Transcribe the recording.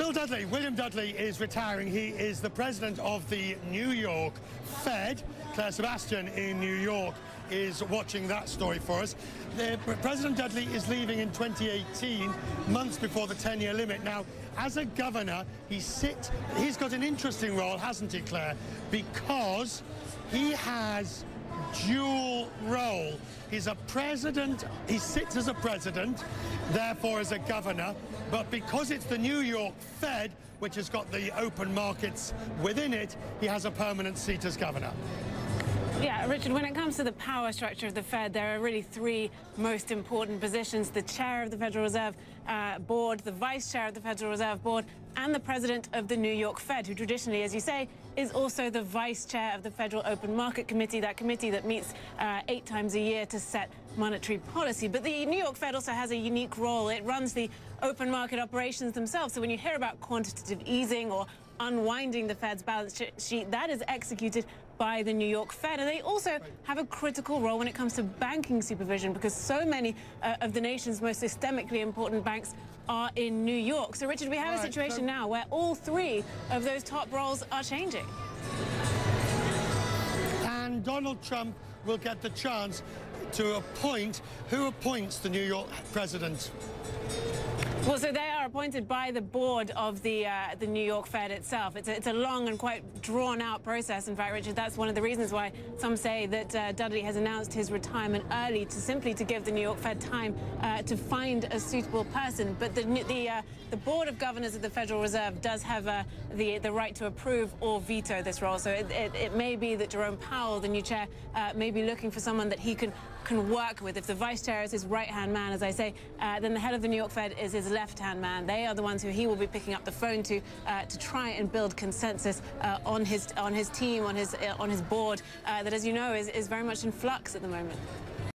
Bill Dudley, William Dudley is retiring. He is the president of the New York Fed. Claire Sebastian in New York is watching that story for us. President Dudley is leaving in 2018, months before the 10-year limit. Now, as a governor, he's got an interesting role, hasn't he, Claire? Because he has dual role. He's a president, he sits as a president, therefore as a governor, but because it's the New York Fed, which has got the open markets within it, he has a permanent seat as governor. Yeah, Richard, when it comes to the power structure of the Fed, there are really three most important positions: the chair of the Federal Reserve Board, the vice chair of the Federal Reserve Board, and the president of the New York Fed, who traditionally, as you say, is also the vice chair of the Federal Open Market Committee, that committee that meets 8 times a year to set monetary policy. But the New York Fed also has a unique role. It runs the open market operations themselves. So when you hear about quantitative easing or unwinding the Fed's balance sheet, that is executed by the New York Fed. And they also have a critical role when it comes to banking supervision, because so many of the nation's most systemically important banks are in New York. So, Richard, we have a situation now where all three of those top roles are changing. And Donald Trump will get the chance to appoint. Who appoints the New York president? Well, so they are appointed by the board of the New York Fed itself. It's a long and quite drawn-out process. In fact, Richard, that's one of the reasons why some say that Dudley has announced his retirement early, simply to give the New York Fed time to find a suitable person. But the board of governors of the Federal Reserve does have the right to approve or veto this role. So it may be that Jerome Powell, the new chair, may be looking for someone that he can work with. If the vice chair is his right-hand man, as I say, then the head of the New York Fed is his left-hand man. They are the ones who he will be picking up the phone to try and build consensus on his team, on his board, that, as you know, is very much in flux at the moment.